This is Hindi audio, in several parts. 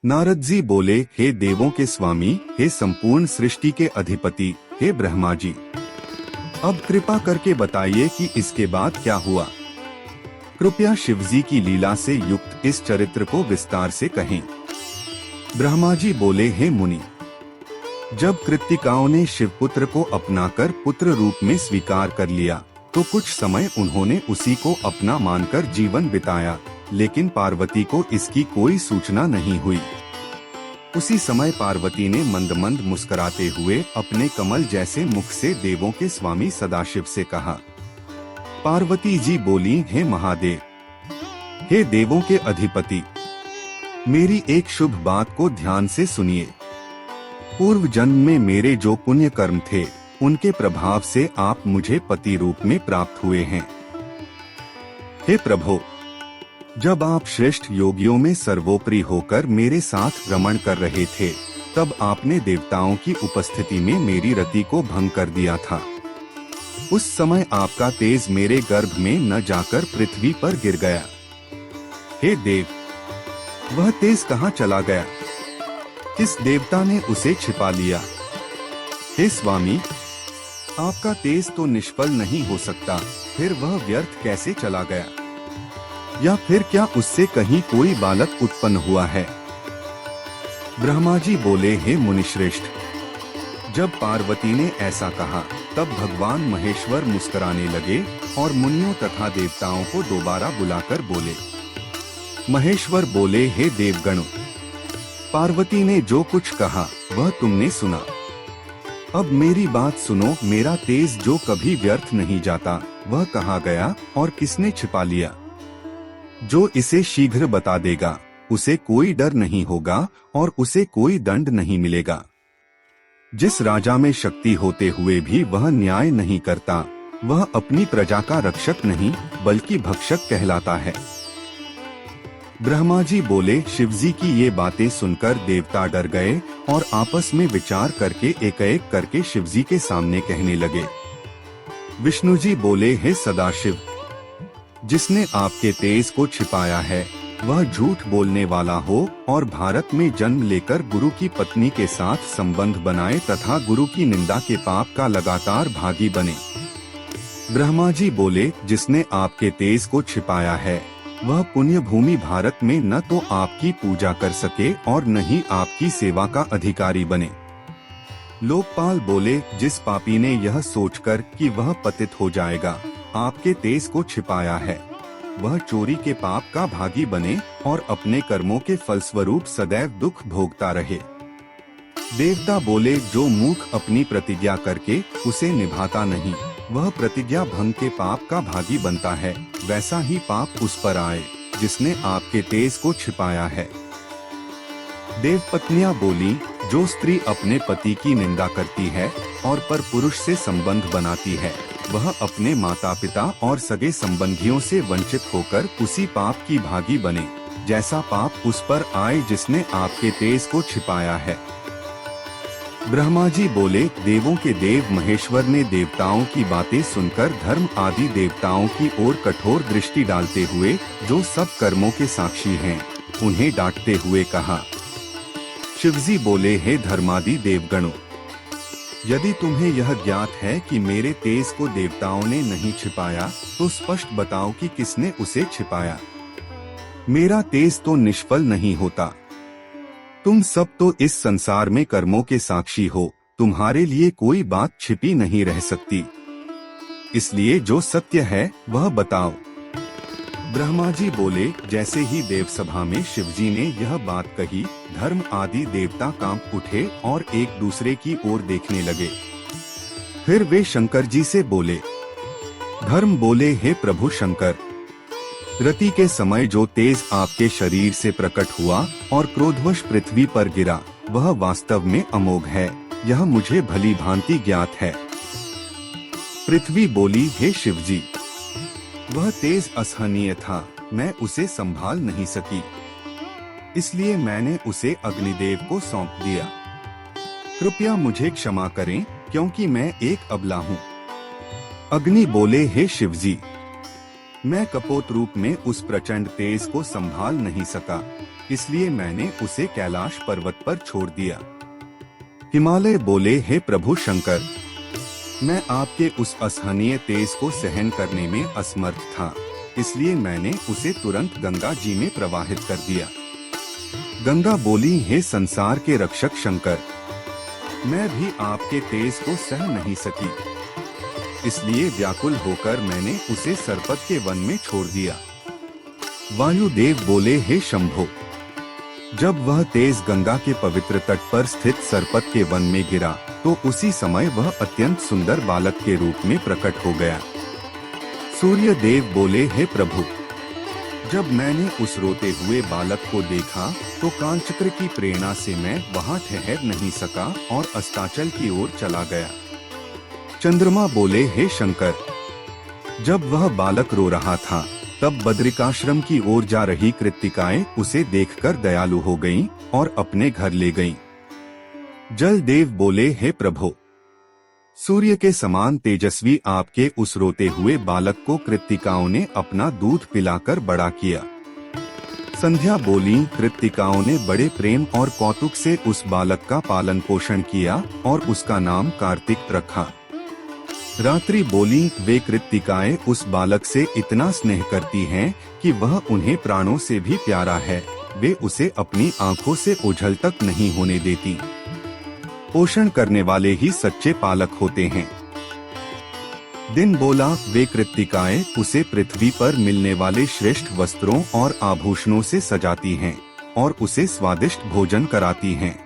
नारद जी बोले, हे देवों के स्वामी, हे संपूर्ण सृष्टि के अधिपति, हे ब्रह्मा जी, अब कृपा करके बताइए कि इसके बाद क्या हुआ। कृपया शिवजी की लीला से युक्त इस चरित्र को विस्तार से कहें। ब्रह्मा जी बोले, हे मुनि, जब कृत्तिकाओं ने शिवपुत्र को अपनाकर पुत्र रूप में स्वीकार कर लिया तो कुछ समय उन्होंने उसी को अपना मानकर जीवन बिताया, लेकिन पार्वती को इसकी कोई सूचना नहीं हुई। उसी समय पार्वती ने मंद मंद मुस्कुराते हुए अपने कमल जैसे मुख से देवों के स्वामी सदाशिव से कहा। पार्वती जी बोली, हे महादेव, हे देवों के अधिपति, मेरी एक शुभ बात को ध्यान से सुनिए। पूर्व जन्म में मेरे जो पुण्य कर्म थे उनके प्रभाव से आप मुझे पति रूप में प्राप्त हुए हैं। हे प्रभु, जब आप श्रेष्ठ योगियों में सर्वोपरि होकर मेरे साथ रमण कर रहे थे तब आपने देवताओं की उपस्थिति में मेरी रति को भंग कर दिया था। उस समय आपका तेज मेरे गर्भ में न जाकर पृथ्वी पर गिर गया। हे देव, वह तेज कहाँ चला गया? किस देवता ने उसे छिपा लिया? हे स्वामी, आपका तेज तो निष्फल नहीं हो सकता, फिर वह व्यर्थ कैसे चला गया? या फिर क्या उससे कहीं कोई बालक उत्पन्न हुआ है? ब्रह्मा जी बोले, हे मुनिश्रेष्ठ, जब पार्वती ने ऐसा कहा तब भगवान महेश्वर मुस्कुराने लगे और मुनियों तथा देवताओं को दोबारा बुलाकर बोले। महेश्वर बोले, हे देवगणों, पार्वती ने जो कुछ कहा वह तुमने सुना। अब मेरी बात सुनो। मेरा तेज जो कभी व्यर्थ नहीं जाता, वह कहाँ गया और किसने छिपा लिया? जो इसे शीघ्र बता देगा उसे कोई डर नहीं होगा और उसे कोई दंड नहीं मिलेगा। जिस राजा में शक्ति होते हुए भी वह न्याय नहीं करता, वह अपनी प्रजा का रक्षक नहीं बल्कि भक्षक कहलाता है। ब्रह्मा जी बोले, शिवजी की ये बातें सुनकर देवता डर गए और आपस में विचार करके एक एक करके शिवजी के सामने कहने लगे। विष्णु जी बोले, हे सदाशिव, जिसने आपके तेज को छिपाया है वह झूठ बोलने वाला हो और भारत में जन्म लेकर गुरु की पत्नी के साथ संबंध बनाए तथा गुरु की निंदा के पाप का लगातार भागी बने। ब्रह्मा जी बोले, जिसने आपके तेज को छिपाया है वह पुण्य भूमि भारत में न तो आपकी पूजा कर सके और न ही आपकी सेवा का अधिकारी बने। लोकपाल बोले, जिस पापी ने यह सोचकर कि वह पतित हो जाएगा आपके तेज को छिपाया है, वह चोरी के पाप का भागी बने और अपने कर्मों के फलस्वरूप सदैव दुख भोगता रहे। देवता बोले, जो मूर्ख अपनी प्रतिज्ञा करके उसे निभाता नहीं, वह प्रतिज्ञा भंग के पाप का भागी बनता है। वैसा ही पाप उस पर आए जिसने आपके तेज को छिपाया है। देवपत्नियां बोली, जो स्त्री अपने पति की निंदा करती है और पर पुरुष से संबंध बनाती है, वह अपने माता पिता और सगे संबंधियों से वंचित होकर उसी पाप की भागी बने, जैसा पाप उस पर आए जिसने आपके तेज को छिपाया है। ब्रह्मा जी बोले, देवों के देव महेश्वर ने देवताओं की बातें सुनकर धर्म आदि देवताओं की ओर कठोर दृष्टि डालते हुए जो सब कर्मों के साक्षी हैं, उन्हें डांटते हुए कहा। शिवजी बोले, हे धर्मादि देवगणों, यदि तुम्हें यह ज्ञात है कि मेरे तेज को देवताओं ने नहीं छिपाया तो स्पष्ट बताओ कि किसने उसे छिपाया। मेरा तेज तो निष्फल नहीं होता। तुम सब तो इस संसार में कर्मों के साक्षी हो, तुम्हारे लिए कोई बात छिपी नहीं रह सकती, इसलिए जो सत्य है वह बताओ। ब्रह्मा जी बोले, जैसे ही देव सभा में शिवजी ने यह बात कही, धर्म आदि देवता कांप उठे और एक दूसरे की ओर देखने लगे। फिर वे शंकर जी से बोले। धर्म बोले, हे प्रभु शंकर, रति के समय जो तेज आपके शरीर से प्रकट हुआ और क्रोधवश पृथ्वी पर गिरा, वह वास्तव में अमोघ है, यह मुझे भली भांति ज्ञात है। पृथ्वी बोली, हे शिवजी, वह तेज असहनीय था, मैं उसे संभाल नहीं सकी, इसलिए मैंने उसे अग्निदेव को सौंप दिया। कृपया मुझे क्षमा करें क्योंकि मैं एक अबला हूँ। अग्नि बोले, हे शिवजी, मैं कपोत रूप में उस प्रचंड तेज को संभाल नहीं सका, इसलिए मैंने उसे कैलाश पर्वत पर छोड़ दिया। हिमालय बोले, हे प्रभु शंकर, मैं आपके उस असहनीय तेज को सहन करने में असमर्थ था, इसलिए मैंने उसे तुरंत गंगा जी में प्रवाहित कर दिया। गंगा बोली, हे संसार के रक्षक शंकर, मैं भी आपके तेज को सह नहीं सकी, इसलिए व्याकुल होकर मैंने उसे सरपत के वन में छोड़ दिया। वायुदेव बोले, हे शंभो, जब वह तेज गंगा के पवित्र तट पर स्थित सरपत के वन में गिरा तो उसी समय वह अत्यंत सुंदर बालक के रूप में प्रकट हो गया। सूर्य देव बोले, हे प्रभु, जब मैंने उस रोते हुए बालक को देखा तो कांचक्र की प्रेरणा से मैं वहां ठहर नहीं सका और अस्ताचल की ओर चला गया। चंद्रमा बोले, हे शंकर, जब वह बालक रो रहा था तब बद्रिकाश्रम की ओर जा रही कृत्तिकाएं उसे देखकर दयालु हो गईं और अपने घर ले गईं। जल देव बोले, हे प्रभु, सूर्य के समान तेजस्वी आपके उस रोते हुए बालक को कृत्तिकाओं ने अपना दूध पिलाकर बड़ा किया। संध्या बोली, कृत्तिकाओं ने बड़े प्रेम और कौतुक से उस बालक का पालन पोषण किया और उसका नाम कार्तिक रखा। रात्रि बोली, वे कृत्तिकाएं उस बालक से इतना स्नेह करती हैं कि वह उन्हें प्राणों से भी प्यारा है, वे उसे अपनी आंखों से ओझल तक नहीं होने देती। पोषण करने वाले ही सच्चे पालक होते हैं। दिन बोला, वे कृत्तिकाएं उसे पृथ्वी पर मिलने वाले श्रेष्ठ वस्त्रों और आभूषणों से सजाती हैं और उसे स्वादिष्ट भोजन कराती हैं।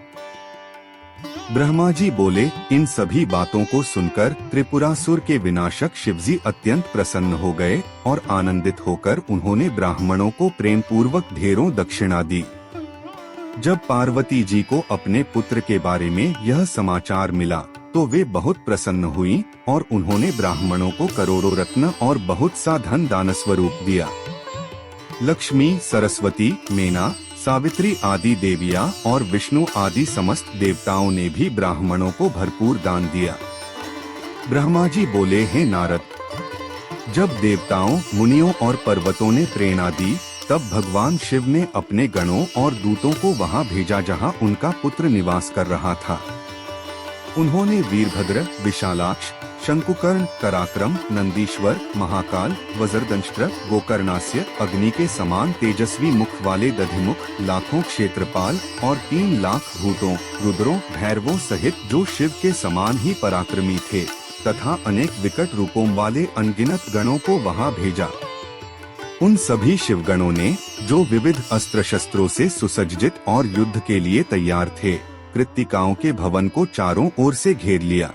ब्रह्मा जी बोले, इन सभी बातों को सुनकर त्रिपुरासुर के विनाशक शिवजी अत्यंत प्रसन्न हो गए और आनंदित होकर उन्होंने ब्राह्मणों को प्रेम पूर्वक ढेरों दक्षिणा दी। जब पार्वती जी को अपने पुत्र के बारे में यह समाचार मिला तो वे बहुत प्रसन्न हुईं और उन्होंने ब्राह्मणों को करोड़ों रत्न और बहुत सा धन दान स्वरूप दिया। लक्ष्मी, सरस्वती, मेना, सावित्री आदि देवियां और विष्णु आदि समस्त देवताओं ने भी ब्राह्मणों को भरपूर दान दिया। ब्रह्मा जी बोले, हे नारद, जब देवताओं, मुनियों और पर्वतों ने प्रेरणा दी तब भगवान शिव ने अपने गणों और दूतों को वहां भेजा जहां उनका पुत्र निवास कर रहा था। उन्होंने वीरभद्र, विशालाक्ष, शंकुकर्ण, कराक्रम, नंदीश्वर, महाकाल, वज्रदंष्ट्र, गोकर्णास्य, अग्नि के समान तेजस्वी मुख वाले दधिमुख, लाखों क्षेत्रपाल और 3 लाख भूतों, रुद्रों, भैरवों सहित जो शिव के समान ही पराक्रमी थे तथा अनेक विकट रूपों वाले अनगिनत गणों को वहां भेजा। उन सभी शिवगणों ने, जो विविध अस्त्र शस्त्रों से सुसज्जित और युद्ध के लिए तैयार थे, कृत्तिकाओं के भवन को चारों ओर से घेर लिया।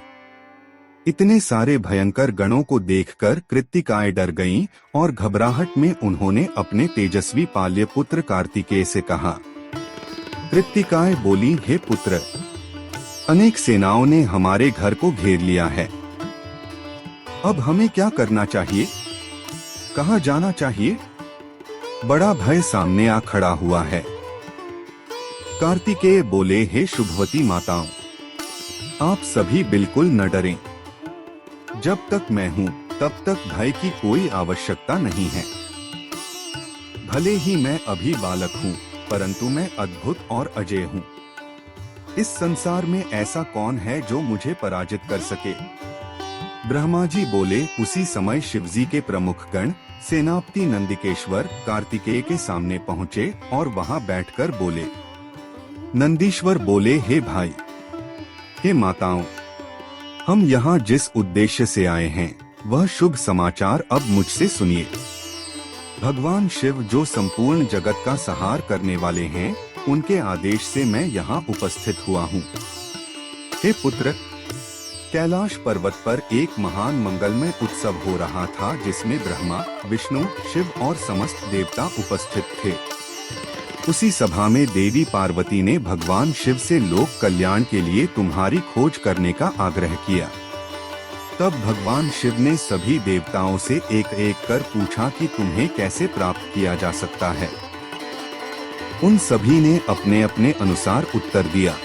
इतने सारे भयंकर गणों को देखकर कृत्तिकाएं डर गईं और घबराहट में उन्होंने अपने तेजस्वी पाल्य पुत्र कार्तिकेय से कहा। कृत्तिकाएं बोली, हे पुत्र, अनेक सेनाओं ने हमारे घर को घेर लिया है, अब हमें क्या करना चाहिए, कहाँ जाना चाहिए? बड़ा भय सामने आ खड़ा हुआ है। कार्तिकेय बोले, हे शुभवती माताओं, आप सभी बिल्कुल न डरें। जब तक मैं हूँ तब तक भय की कोई आवश्यकता नहीं है। भले ही मैं अभी बालक हूँ, परंतु मैं अद्भुत और अजेय हूँ। इस संसार में ऐसा कौन है जो मुझे पराजित कर सके? ब्रह्मा जी बोले, उसी समय शिवजी के प्रमुख गण सेनापति नंदिकेश्वर कार्तिकेय के सामने पहुँचे और वहाँ बैठकर बोले। नंदीश्वर बोले, हे भाई, हे माताओं, हम यहाँ जिस उद्देश्य से आए हैं वह शुभ समाचार अब मुझसे सुनिए। भगवान शिव जो संपूर्ण जगत का संहार करने वाले हैं, उनके आदेश से मैं यहाँ उपस्थित हुआ हूँ। हे पुत्र, कैलाश पर्वत पर एक महान मंगलमय उत्सव हो रहा था जिसमें ब्रह्मा, विष्णु, शिव और समस्त देवता उपस्थित थे। उसी सभा में देवी पार्वती ने भगवान शिव से लोक कल्याण के लिए तुम्हारी खोज करने का आग्रह किया। तब भगवान शिव ने सभी देवताओं से एक एक कर पूछा कि तुम्हें कैसे प्राप्त किया जा सकता है। उन सभी ने अपने अपने अनुसार उत्तर दिया।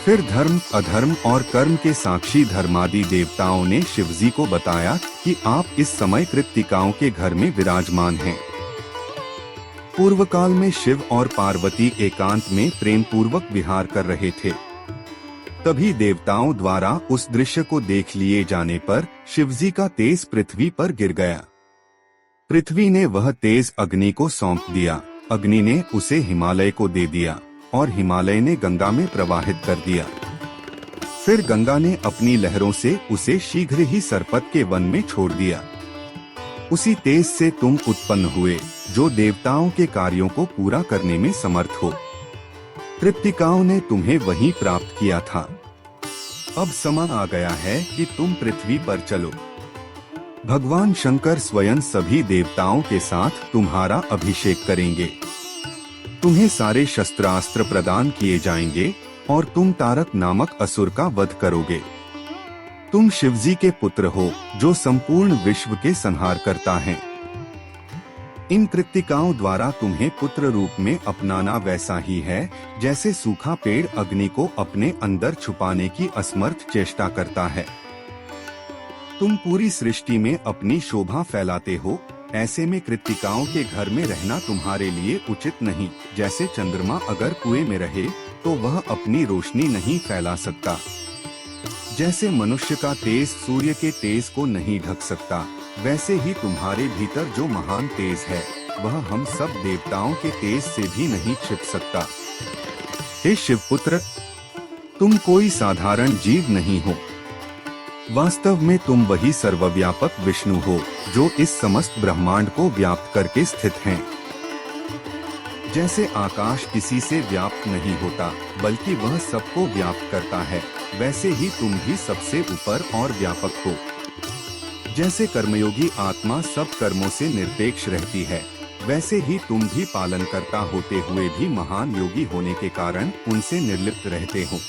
फिर धर्म, अधर्म और कर्म के साक्षी धर्मादि देवताओं ने शिवजी को बताया कि आप इस समय कृत्तिकाओं के घर में विराजमान हैं। पूर्व काल में शिव और पार्वती एकांत में प्रेम पूर्वक विहार कर रहे थे। तभी देवताओं द्वारा उस दृश्य को देख लिए जाने पर शिवजी का तेज पृथ्वी पर गिर गया। पृथ्वी ने वह तेज अग्नि को सौंप दिया। अग्नि ने उसे हिमालय को दे दिया और हिमालय ने गंगा में प्रवाहित कर दिया। फिर गंगा ने अपनी लहरों से उसे शीघ्र ही सरपत के वन में छोड़ दिया। उसी तेज से तुम उत्पन्न हुए जो देवताओं के कार्यों को पूरा करने में समर्थ हो। कृत्तिकाओं ने तुम्हें वहीं प्राप्त किया था। अब समय आ गया है कि तुम पृथ्वी पर चलो। भगवान शंकर स्वयं सभी देवताओं के साथ तुम्हारा अभिषेक करेंगे। तुम्हें सारे शस्त्रास्त्र प्रदान किए जाएंगे और तुम तारक नामक असुर का वध करोगे। तुम शिवजी के पुत्र हो जो संपूर्ण विश्व के संहार करता है। इन कृत्तिकाओं द्वारा तुम्हें पुत्र रूप में अपनाना वैसा ही है जैसे सूखा पेड़ अग्नि को अपने अंदर छुपाने की असमर्थ चेष्टा करता है। तुम पूरी सृष्टि में अपनी शोभा फैलाते हो, ऐसे में कृत्तिकाओं के घर में रहना तुम्हारे लिए उचित नहीं। जैसे चंद्रमा अगर कुएं में रहे तो वह अपनी रोशनी नहीं फैला सकता, जैसे मनुष्य का तेज सूर्य के तेज को नहीं ढक सकता, वैसे ही तुम्हारे भीतर जो महान तेज है वह हम सब देवताओं के तेज से भी नहीं छिप सकता। हे शिवपुत्र, तुम कोई साधारण जीव नहीं हो। वास्तव में तुम वही सर्वव्यापक विष्णु हो जो इस समस्त ब्रह्मांड को व्याप्त करके स्थित हैं। जैसे आकाश किसी से व्याप्त नहीं होता बल्कि वह सबको व्याप्त करता है, वैसे ही तुम भी सबसे ऊपर और व्यापक हो। जैसे कर्मयोगी आत्मा सब कर्मों से निरपेक्ष रहती है, वैसे ही तुम भी पालन करता होते हुए भी महान योगी होने के कारण उनसे निर्लिप्त रहते हो।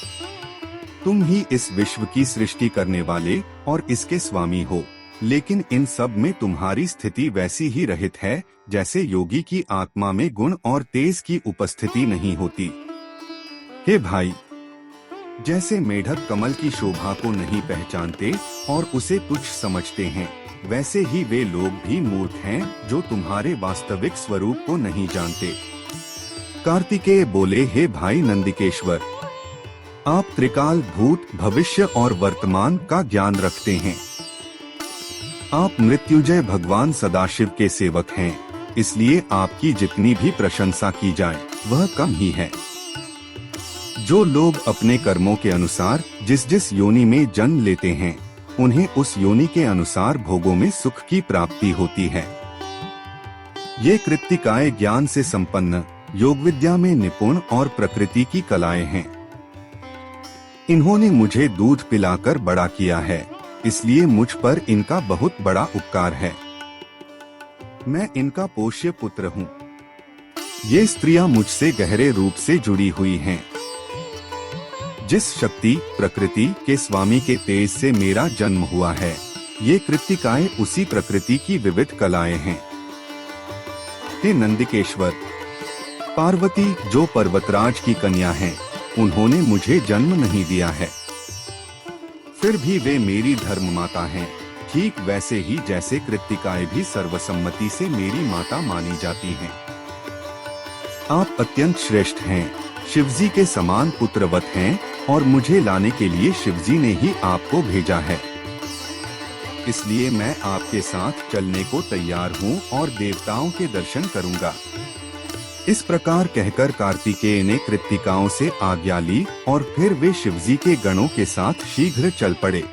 तुम ही इस विश्व की सृष्टि करने वाले और इसके स्वामी हो, लेकिन इन सब में तुम्हारी स्थिति वैसी ही रहित है जैसे योगी की आत्मा में गुण और तेज की उपस्थिति नहीं होती। हे भाई, जैसे मेढक कमल की शोभा को नहीं पहचानते और उसे तुच्छ समझते हैं, वैसे ही वे लोग भी मूर्ख हैं जो तुम्हारे वास्तविक स्वरूप को नहीं जानते। कार्तिकेय बोले, हे भाई नंदिकेश्वर, आप त्रिकाल भूत भविष्य और वर्तमान का ज्ञान रखते हैं। आप मृत्युंजय भगवान सदाशिव के सेवक हैं, इसलिए आपकी जितनी भी प्रशंसा की जाए वह कम ही है। जो लोग अपने कर्मों के अनुसार जिस जिस योनि में जन्म लेते हैं, उन्हें उस योनि के अनुसार भोगों में सुख की प्राप्ति होती है। ये कृत्तिकाएं ज्ञान से संपन्न, योग विद्या में निपुण और प्रकृति की कलाएं हैं। इन्होंने मुझे दूध पिलाकर बड़ा किया है, इसलिए मुझ पर इनका बहुत बड़ा उपकार है। मैं इनका पोष्य पुत्र हूँ। ये स्त्रियां मुझसे गहरे रूप से जुड़ी हुई हैं। जिस शक्ति प्रकृति के स्वामी के तेज से मेरा जन्म हुआ है, ये कृत्तिकाएं उसी प्रकृति की विविध कलाएं हैं। हे नंदिकेश्वर, पार्वती जो पर्वतराज की कन्या हैं, उन्होंने मुझे जन्म नहीं दिया है, फिर भी वे मेरी धर्म माता हैं। ठीक वैसे ही जैसे कृत्तिकाएं भी सर्वसम्मति से मेरी माता मानी जाती हैं। आप अत्यंत श्रेष्ठ हैं, शिवजी के समान पुत्रवत हैं और मुझे लाने के लिए शिवजी ने ही आपको भेजा है। इसलिए मैं आपके साथ चलने को तैयार हूँ और देवताओं के दर्शन करूँगा। इस प्रकार कहकर कार्तिकेय ने कृत्तिकाओं से आज्ञा ली और फिर वे शिवजी के गणों के साथ शीघ्र चल पड़े।